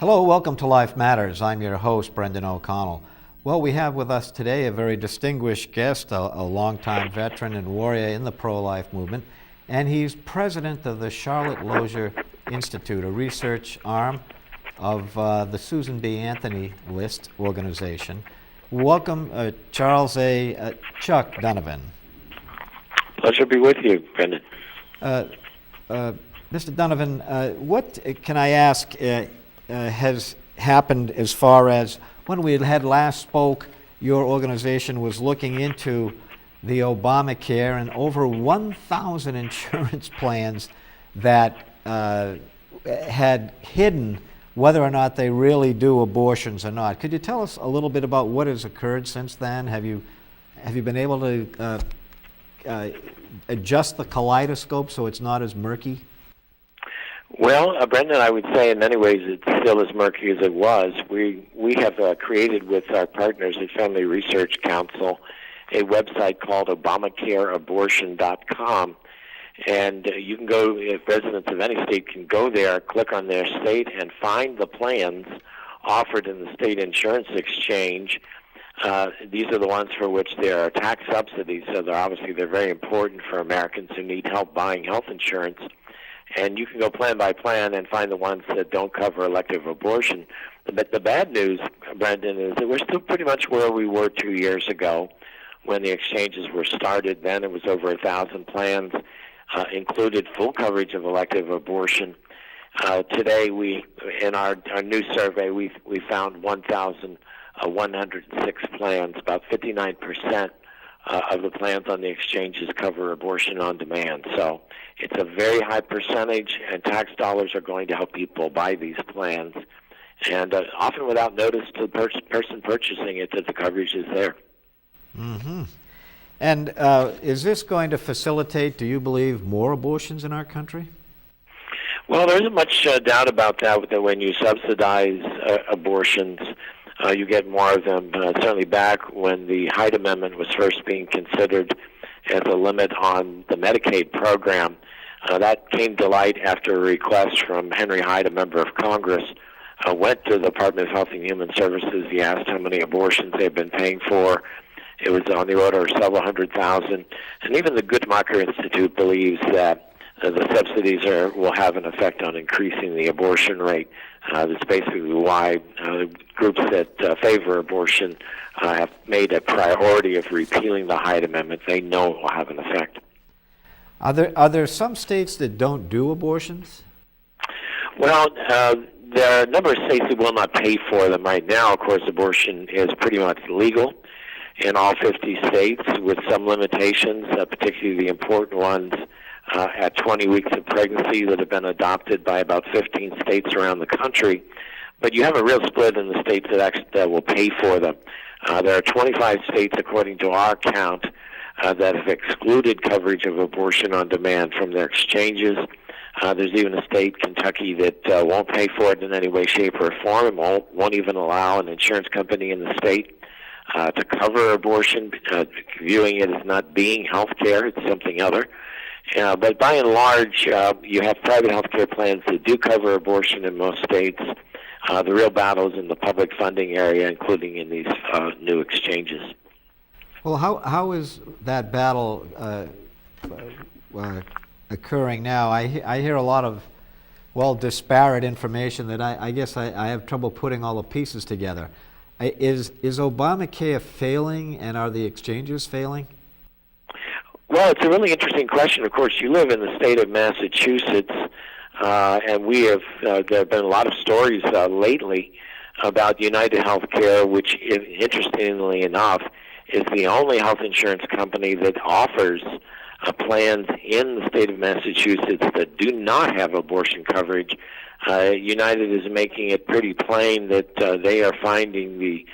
Hello, welcome to Life Matters. I'm your host, Brendan O'Connell. Well, we have with us today a very distinguished guest, a longtime veteran and warrior in the pro-life movement, and he's president of the Charlotte Lozier Institute, a research arm of the Susan B. Anthony List organization. Welcome, Charles A. Chuck Donovan. Pleasure to be with you, Brendan. Mr. Donovan, what can I ask has happened as far as when we had last spoke, your organization was looking into the Obamacare and over 1,000 insurance plans that had hidden whether or not they really do abortions or not. Could you tell us a little bit about what has occurred since then? Have you been able to adjust the kaleidoscope so it's not as murky? Well, Brendan, I would say in many ways it's still as murky as it was. We have created with our partners at Family Research Council a website called ObamacareAbortion.com. And you can go, if residents of any state can go there, click on their state, and find the plans offered in the state insurance exchange. These are the ones for which there are tax subsidies, so they're very important for Americans who need help buying health insurance. And you can go plan by plan and find the ones that don't cover elective abortion. But the bad news, Brendan, is that we're still pretty much where we were 2 years ago when the exchanges were started. Then it was over 1,000 plans, included full coverage of elective abortion. Today, in our new survey, we found 1,106 plans. About 59% of the plans on the exchanges cover abortion on demand. So it's a very high percentage, and tax dollars are going to help people buy these plans. And often without notice to the person purchasing it that the coverage is there. Mm-hmm. And is this going to facilitate, do you believe, more abortions in our country? Well, there isn't much doubt about that when you subsidize abortions. You get more of them. Certainly back when the Hyde Amendment was first being considered as a limit on the Medicaid program, that came to light after a request from Henry Hyde, a member of Congress, went to the Department of Health and Human Services. He asked how many abortions they've been paying for. It was on the order of several hundred thousand. And even the Guttmacher Institute believes that the subsidies will have an effect on increasing the abortion rate. That's basically why groups that favor abortion have made a priority of repealing the Hyde Amendment. They know it will have an effect. Are there some states that don't do abortions? Well, there are a number of states that will not pay for them right now. Of course, abortion is pretty much legal in all 50 states with some limitations, particularly the important ones at 20 weeks of pregnancy that have been adopted by about 15 states around the country. But you have a real split in the states that will pay for them. There are 25 states, according to our count, that have excluded coverage of abortion on demand from their exchanges. There's even a state, Kentucky, that won't pay for it in any way, shape, or form, and won't even allow an insurance company in the state to cover abortion, viewing it as not being health care. It's something other. But by and large, you have private health care plans that do cover abortion in most states. The real battle is in the public funding area, including in these new exchanges. Well, how is that battle occurring now? I hear a lot of, disparate information that I guess I have trouble putting all the pieces together. Is Obamacare failing, and are the exchanges failing? Well, it's a really interesting question. Of course, you live in the state of Massachusetts, and there have been a lot of stories lately about United Healthcare, which, interestingly enough, is the only health insurance company that offers plans in the state of Massachusetts that do not have abortion coverage. United is making it pretty plain that they are finding the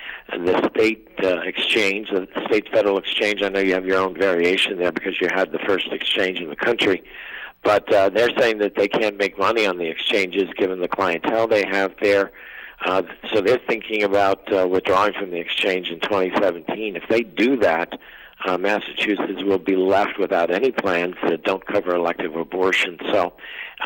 state exchange, the state federal exchange. I know you have your own variation there because you had the first exchange in the country, but they're saying that they can't make money on the exchanges given the clientele they have there. So they're thinking about withdrawing from the exchange in 2017. If they do that, Massachusetts will be left without any plans that don't cover elective abortion. So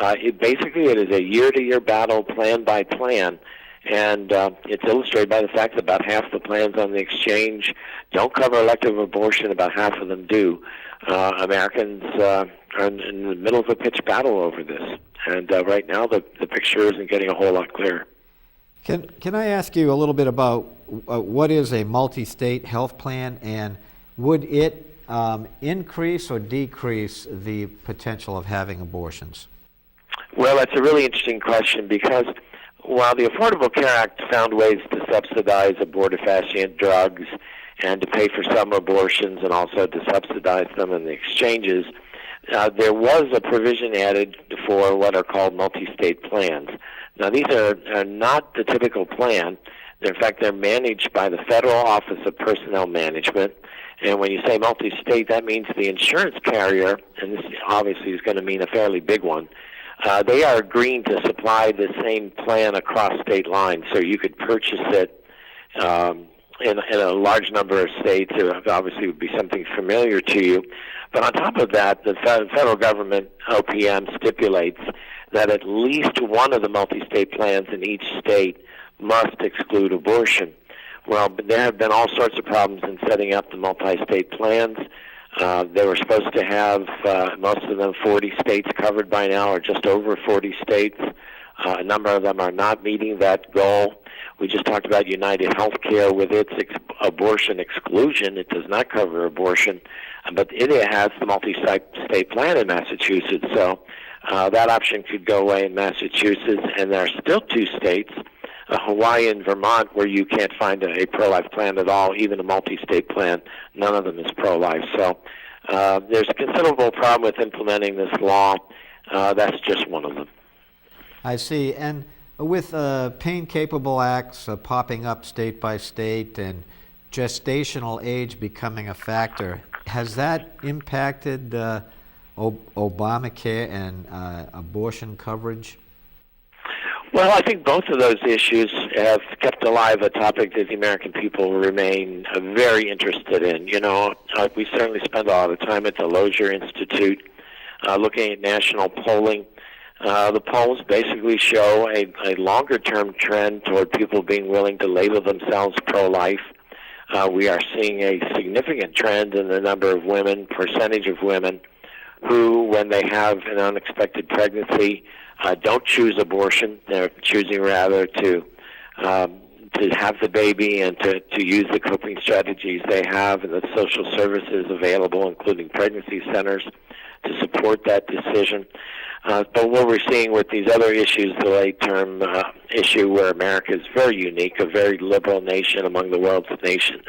it is a year-to-year battle, plan by plan, And it's illustrated by the fact that about half the plans on the exchange don't cover elective abortion, about half of them do. Americans are in the middle of a pitched battle over this. And right now the picture isn't getting a whole lot clearer. Can I ask you a little bit about what is a multi-state health plan, and would it increase or decrease the potential of having abortions? Well, that's a really interesting question, because while the Affordable Care Act found ways to subsidize abortifacient drugs and to pay for some abortions and also to subsidize them in the exchanges, there was a provision added for what are called multi-state plans. Now, these are not the typical plan. In fact, they're managed by the Federal Office of Personnel Management. And when you say multi-state, that means the insurance carrier, and this obviously is going to mean a fairly big one, they are agreeing to supply the same plan across state lines. So you could purchase it in a large number of states. It obviously would be something familiar to you. But on top of that, the federal government, OPM, stipulates that at least one of the multi-state plans in each state must exclude abortion. Well, there have been all sorts of problems in setting up the multi-state plans. They were supposed to have, most of them, 40 states covered by now, or just over 40 states. A number of them are not meeting that goal. We just talked about United Healthcare with its abortion exclusion. It does not cover abortion, but it has the multi-state plan in Massachusetts. So that option could go away in Massachusetts, and there are still two states, Hawaii and Vermont, where you can't find a pro-life plan at all, even a multi-state plan. None of them is pro-life. So there's a considerable problem with implementing this law. That's just one of them. I see. And with pain-capable acts popping up state by state and gestational age becoming a factor, has that impacted Obamacare and abortion coverage? Well, I think both of those issues have kept alive a topic that the American people remain very interested in. You know, we certainly spend a lot of time at the Lozier Institute looking at national polling. The polls basically show a longer-term trend toward people being willing to label themselves pro-life. We are seeing a significant trend in the number of women, percentage of women, who, when they have an unexpected pregnancy, don't choose abortion. They're choosing rather to have the baby and to use the coping strategies they have and the social services available, including pregnancy centers, to support that decision. But what we're seeing with these other issues, the late-term issue where America is very unique, a very liberal nation among the world's nations.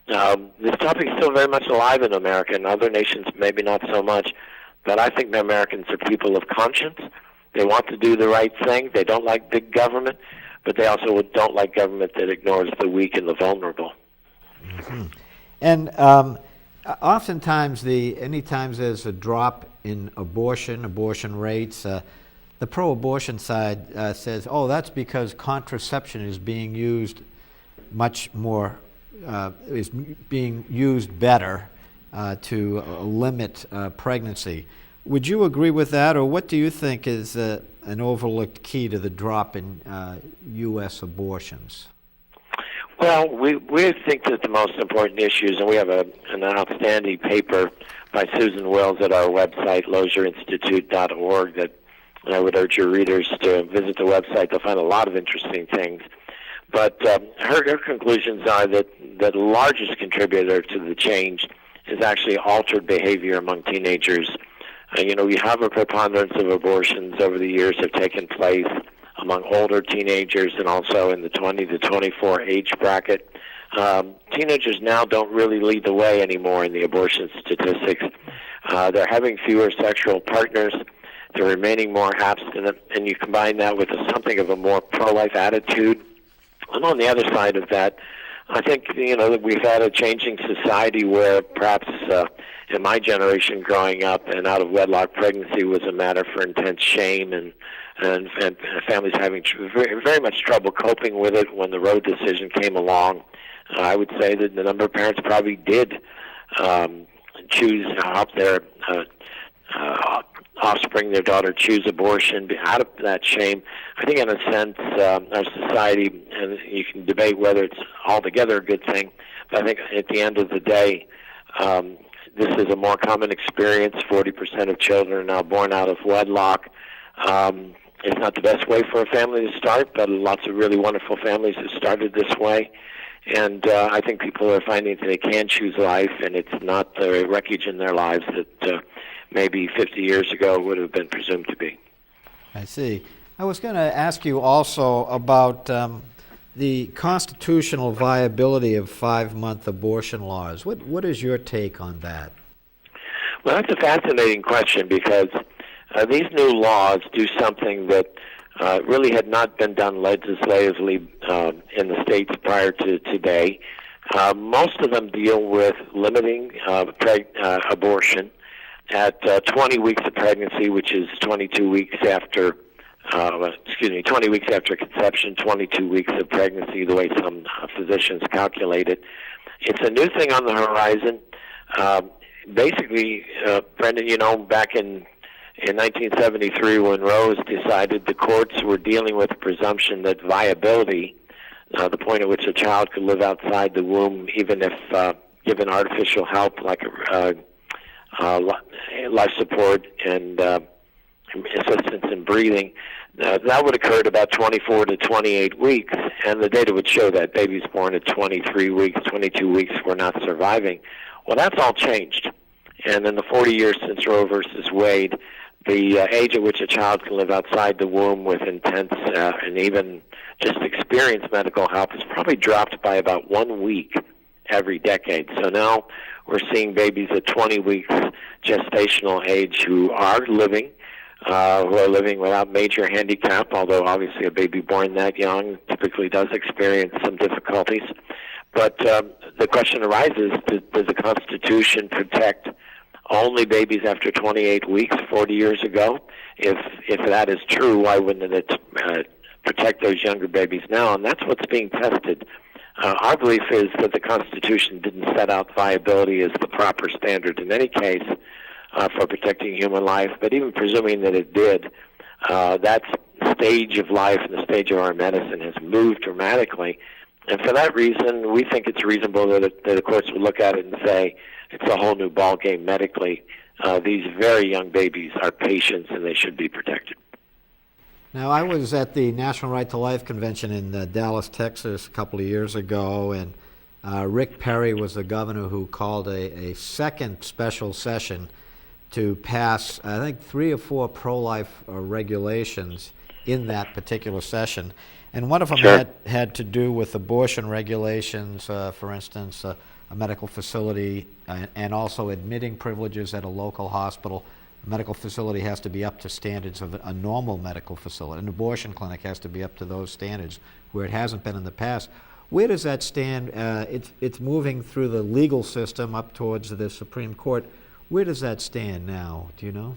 This topic is still very much alive in America. In other nations, maybe not so much. But I think Americans are people of conscience. They want to do the right thing. They don't like big government, but they also don't like government that ignores the weak and the vulnerable. Mm-hmm. And oftentimes, anytime there's a drop in abortion rates, the pro-abortion side says, oh, that's because contraception is being used much more, is being used better to limit pregnancy. Would you agree with that, or what do you think is an overlooked key to the drop in U.S. abortions? Well, we think that the most important issues, and we have an outstanding paper by Susan Wills at our website, lozierinstitute.org, that I would urge your readers to visit the website. They'll find a lot of interesting things. But her conclusions are that the largest contributor to the change is actually altered behavior among teenagers. We have a preponderance of abortions over the years have taken place among older teenagers and also in the 20 to 24 age bracket. Teenagers now don't really lead the way anymore in the abortion statistics. They're having fewer sexual partners. They're remaining more abstinent, and you combine that with something of a more pro-life attitude. And on the other side of that, I think, that we've had a changing society where perhaps in my generation growing up, an out-of-wedlock pregnancy was a matter for intense shame, and families having very much trouble coping with it when the Roe decision came along. I would say that the number of parents probably did choose offspring, their daughter, choose abortion, be out of that shame. I think in a sense, our society, and you can debate whether it's altogether a good thing, but I think at the end of the day, this is a more common experience. 40% of children are now born out of wedlock. It's not the best way for a family to start, but lots of really wonderful families have started this way. And I think people are finding that they can choose life, and it's not the wreckage in their lives that maybe 50 years ago would have been presumed to be. I see. I was going to ask you also about the constitutional viability of 5-month abortion laws. What is your take on that? Well, that's a fascinating question because these new laws do something that really had not been done legislatively in the states prior to today. Most of them deal with limiting abortion at 20 weeks of pregnancy, which is 22 weeks after 20 weeks after conception, 22 weeks of pregnancy, the way some physicians calculate it. It's a new thing on the horizon. Basically, Brendan, back in 1973 when Roe was decided, the courts were dealing with the presumption that viability, the point at which a child could live outside the womb, even if given artificial help like life support and assistance in breathing, that would occur at about 24 to 28 weeks, and the data would show that babies born at 23 weeks, 22 weeks were not surviving. Well, that's all changed. And in the 40 years since Roe versus Wade, the age at which a child can live outside the womb with intense and even just experienced medical help has probably dropped by about 1 week every decade. So now we're seeing babies at 20 weeks gestational age who are living without major handicap, although obviously a baby born that young typically does experience some difficulties. But the question arises, does the Constitution protect only babies after 28 weeks 40 years ago? If that is true, why wouldn't it protect those younger babies now? And that's what's being tested. Our belief is that the Constitution didn't set out viability as the proper standard in any case for protecting human life, but even presuming that it did, that stage of life and the stage of our medicine has moved dramatically. And for that reason, we think it's reasonable that the courts would look at it and say it's a whole new ballgame medically. These very young babies are patients and they should be protected. Now, I was at the National Right to Life Convention in Dallas, Texas a couple of years ago, and Rick Perry was the governor who called a second special session to pass, I think, 3 or 4 pro-life regulations in that particular session. And one of them had to do with abortion regulations, for instance, a medical facility, and also admitting privileges at a local hospital. A medical facility has to be up to standards of a normal medical facility. An abortion clinic has to be up to those standards, where it hasn't been in the past. Where does that stand? It's moving through the legal system up towards the Supreme Court. Where does that stand now? Do you know?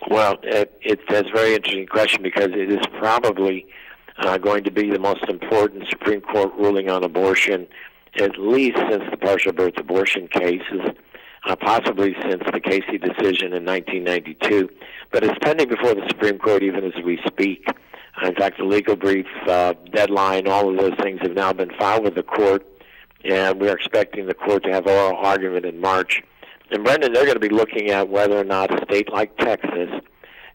Well, that's a very interesting question because it is probably going to be the most important Supreme Court ruling on abortion, at least since the partial birth abortion cases, possibly since the Casey decision in 1992. But it's pending before the Supreme Court even as we speak. In fact, the legal brief deadline, all of those things have now been filed with the court, and we're expecting the court to have oral argument in March. And Brendan, they're going to be looking at whether or not a state like Texas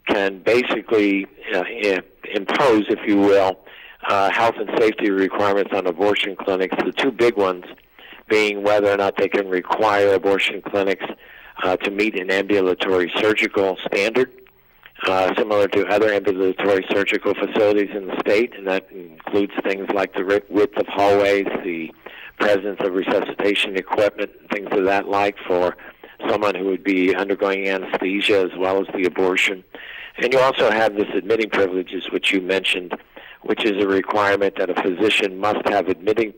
can basically impose, if you will, health and safety requirements on abortion clinics. The 2 big ones being whether or not they can require abortion clinics to meet an ambulatory surgical standard, similar to other ambulatory surgical facilities in the state, and that includes things like the width of hallways, the presence of resuscitation equipment, things of that like for someone who would be undergoing anesthesia as well as the abortion. And you also have this admitting privileges, which you mentioned, which is a requirement that a physician must have admitting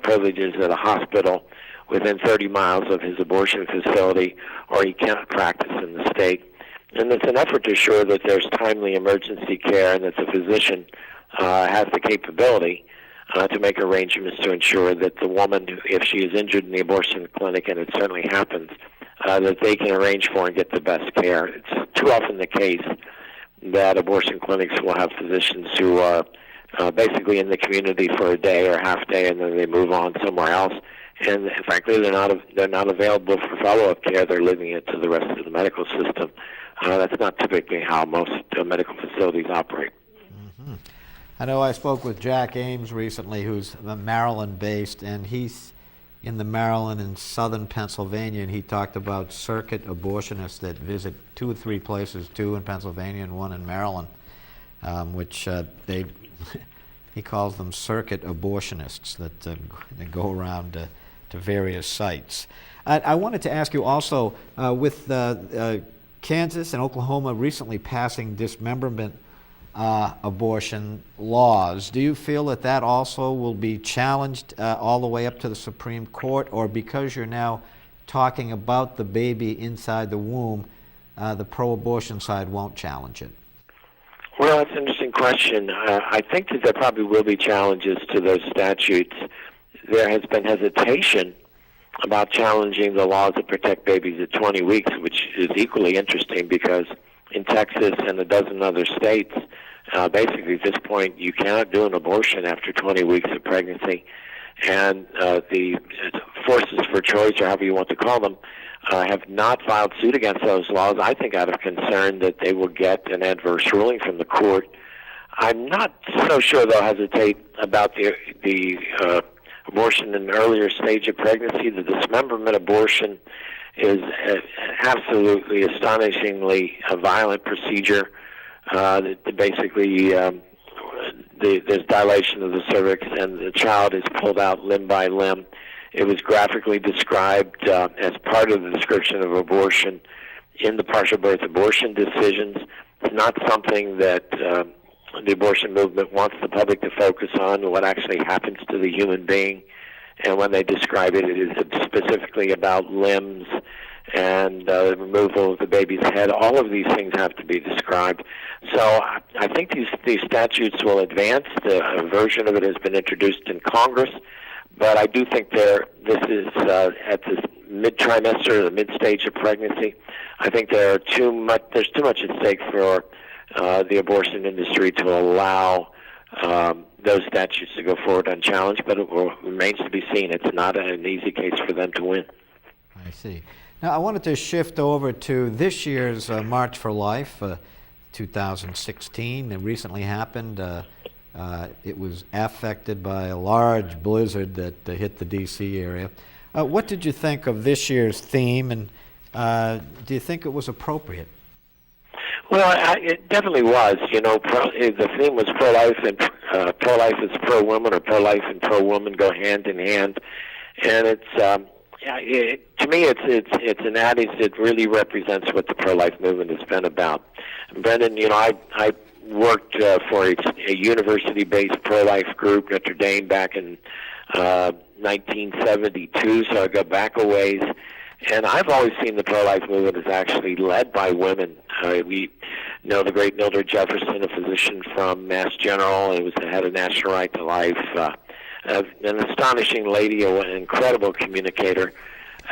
privileges at a hospital within 30 miles of his abortion facility, or he cannot practice in the state. And it's an effort to ensure that there's timely emergency care and that the physician has the capability to make arrangements to ensure that the woman, if she is injured in the abortion clinic, and it certainly happens, that they can arrange for and get the best care. It's too often the case that abortion clinics will have physicians who are basically in the community for a day or half day, and then they move on somewhere else. And frankly, they're not available for follow-up care. They're leaving it to the rest of the medical system. That's not typically how most medical facilities operate. Mm-hmm. I know I spoke with Jack Ames recently, who's Maryland-based, and he's in the Maryland and southern Pennsylvania, and he talked about circuit abortionists that visit 2 or 3 places, 2 in Pennsylvania and 1 in Maryland, which he calls them circuit abortionists that go around to various sites. I wanted to ask you also, with Kansas and Oklahoma recently passing dismemberment abortion laws, do you feel that also will be challenged all the way up to the Supreme Court, or because you're now talking about the baby inside the womb, the pro-abortion side won't challenge it? Well, that's an interesting question. I think that there probably will be challenges to those statutes. There has been hesitation about challenging the laws that protect babies at 20 weeks, which is equally interesting because in Texas and a dozen other states, basically at this point, you cannot do an abortion after 20 weeks of pregnancy. And the forces for choice, or however you want to call them, have not filed suit against those laws, I think out of concern that they will get an adverse ruling from the court. I'm not so sure they'll hesitate about the abortion in an earlier stage of pregnancy. The dismemberment abortion is absolutely astonishingly a violent procedure. Basically, there's dilation of the cervix, and the child is pulled out limb by limb. It was graphically described as part of the description of abortion in the partial birth abortion decisions. It's not something that the abortion movement wants the public to focus on, what actually happens to the human being. And when they describe it, it is specifically about limbs and the removal of the baby's head. All of these things have to be described. So I think these statutes will advance. A version of it has been introduced in Congress, but I do think this is at the mid-trimester, the mid-stage of pregnancy. I think there's too much at stake for the abortion industry to allow those statutes to go forward unchallenged, but it remains to be seen. It's not an easy case for them to win. I see. Now, I wanted to shift over to this year's March for Life, 2016. It recently happened. It was affected by a large blizzard that hit the D.C. area. What did you think of this year's theme, and do you think it was appropriate? Well, it definitely was. You know, the theme was pro-life, and pro-life is pro-woman, or pro-life and pro-woman go hand in hand. And it's to me, it's an adage that really represents what the pro-life movement has been about. And Brendan, you know, I worked for a university-based pro-life group, Notre Dame, back in 1972, so I go back a ways. And I've always seen the pro-life movement as actually led by women. We know the great Mildred Jefferson, a physician from Mass General, who was the head of National Right to Life, an astonishing lady, an incredible communicator.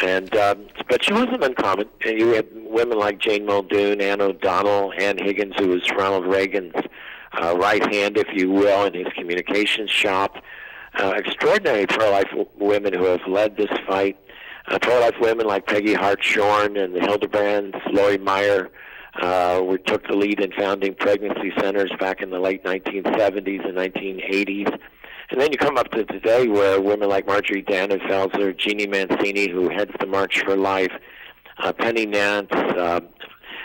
And but she wasn't uncommon. And you had women like Jane Muldoon, Ann O'Donnell, Ann Higgins, who was Ronald Reagan's right hand, if you will, in his communications shop. Extraordinary pro-life women who have led this fight. Pro-life women like Peggy Hartshorn and the Hildebrands, Lori Meyer, took the lead in founding pregnancy centers back in the late 1970s and 1980s. And then you come up to today where women like Marjorie Dannenfelser, Jeannie Mancini, who heads the March for Life, Penny Nance,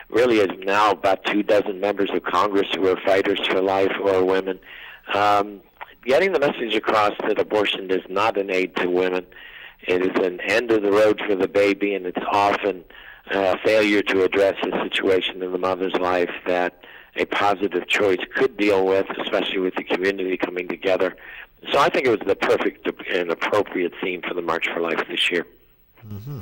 really is now about 24 members of Congress who are fighters for life or women. Getting the message across that abortion is not an aid to women. It is an end of the road for the baby, and it's often a failure to address a situation in the mother's life that a positive choice could deal with, especially with the community coming together. So I think it was the perfect and appropriate theme for the March for Life this year. Mm-hmm.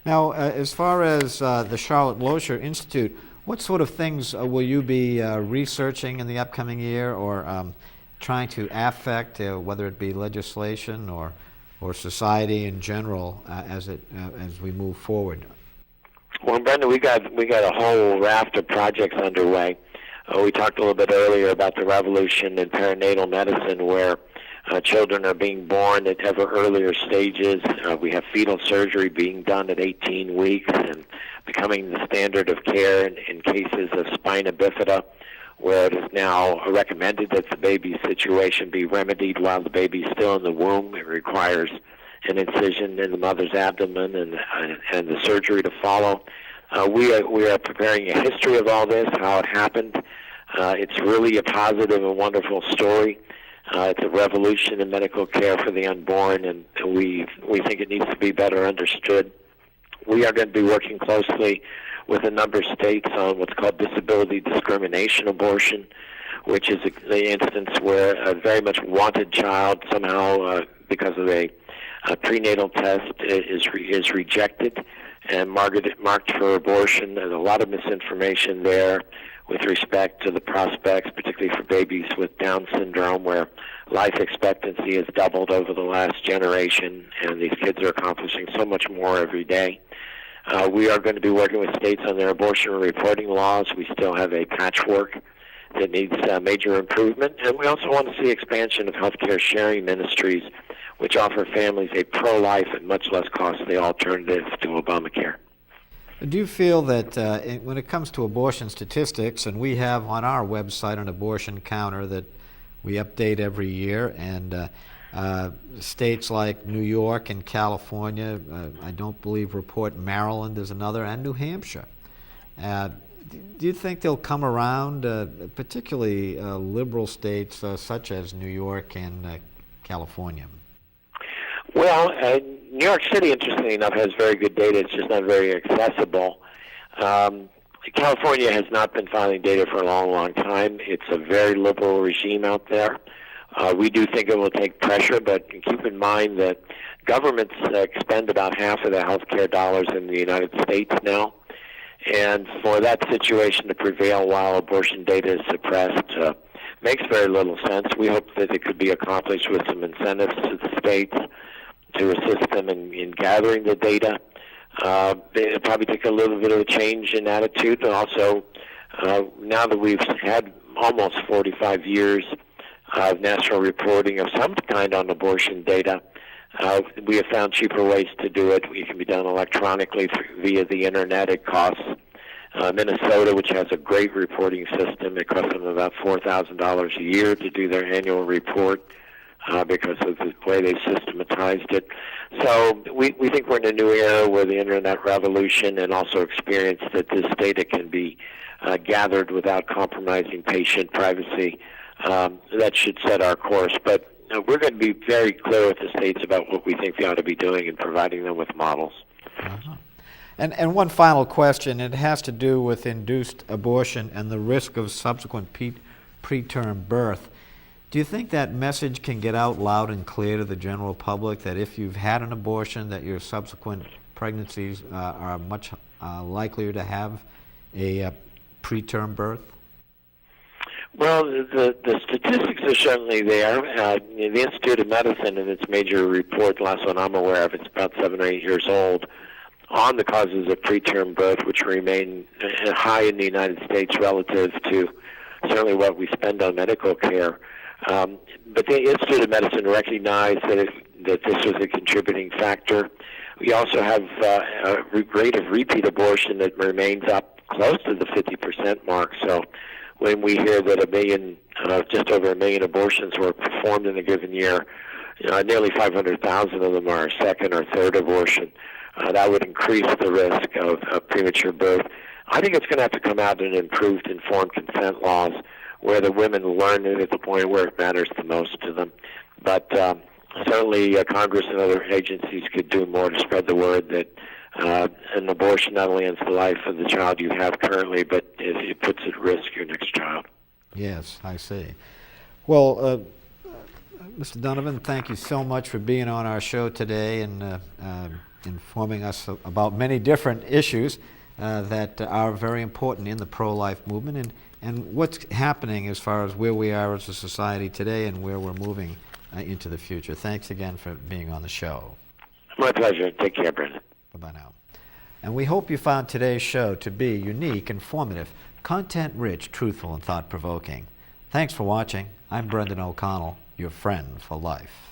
Now, as far as the Charlotte Lozier Institute, what sort of things will you be researching in the upcoming year, or trying to affect, whether it be legislation or society in general, as we move forward? Well, Brenda, we got a whole raft of projects underway. We talked a little bit earlier about the revolution in perinatal medicine, where children are being born at ever earlier stages. We have fetal surgery being done at 18 weeks and becoming the standard of care in cases of spina bifida, where it is now recommended that the baby's situation be remedied while the baby is still in the womb. It requires an incision in the mother's abdomen and the surgery to follow. We are preparing a history of all this, how it happened. It's really a positive and wonderful story. It's a revolution in medical care for the unborn, and we think it needs to be better understood. We are going to be working closely with a number of states on what's called disability discrimination abortion, which is the instance where a very much wanted child somehow, because of a prenatal test, is rejected and marked for abortion. There's a lot of misinformation there with respect to the prospects, particularly for babies with Down syndrome, where life expectancy has doubled over the last generation, and these kids are accomplishing so much more every day. We are going to be working with states on their abortion reporting laws. We still have a patchwork that needs major improvement, and we also want to see expansion of healthcare sharing ministries, which offer families a pro-life and much less costly alternative to Obamacare. Do you feel that when it comes to abortion statistics, and we have on our website an abortion counter that we update every year, and states like New York and California, I don't believe report, Maryland is another, and New Hampshire. Do you think they'll come around, particularly liberal states such as New York and California? Well, New York City, interestingly enough, has very good data. It's just not very accessible. California has not been filing data for a long, long time. It's a very liberal regime out there. We do think it will take pressure, but keep in mind that governments expend about half of the health care dollars in the United States now. And for that situation to prevail while abortion data is suppressed makes very little sense. We hope that it could be accomplished with some incentives to the states to assist them in gathering the data. It'll probably take a little bit of a change in attitude. And also, now that we've had almost 45 years of national reporting of some kind on abortion data, we have found cheaper ways to do it. It can be done electronically via the internet. It costs Minnesota, which has a great reporting system, it costs them about $4,000 a year to do their annual report because of the way they systematized it. So we think we're in a new era where the internet revolution and also experience that this data can be gathered without compromising patient privacy. That should set our course. But we're going to be very clear with the states about what we think they ought to be doing and providing them with models. Uh-huh. And one final question. It has to do with induced abortion and the risk of subsequent preterm birth. Do you think that message can get out loud and clear to the general public that if you've had an abortion, that your subsequent pregnancies are much likelier to have a preterm birth? Well, the statistics are certainly there. The Institute of Medicine, in its major report, the last one I'm aware of, it's about 7 or 8 years old, on the causes of preterm birth, which remain high in the United States relative to certainly what we spend on medical care. But the Institute of Medicine recognized that this was a contributing factor. We also have a rate of repeat abortion that remains up close to the 50% mark. So when we hear that just over 1 million abortions were performed in a given year, nearly 500,000 of them are a second or third abortion. That would increase the risk of premature birth. I think it's going to have to come out in improved informed consent laws where the women learn it at the point where it matters the most to them. But certainly Congress and other agencies could do more to spread the word that an abortion not only ends the life of the child you have currently, but it puts at risk your next child. Yes, I see. Well, Mr. Donovan, thank you so much for being on our show today and informing us about many different issues that are very important in the pro-life movement and what's happening as far as where we are as a society today and where we're moving into the future. Thanks again for being on the show. My pleasure. Take care, Brendan. Bye-bye now. And we hope you found today's show to be unique, informative, content-rich, truthful, and thought-provoking. Thanks for watching. I'm Brendan O'Connell, your friend for life.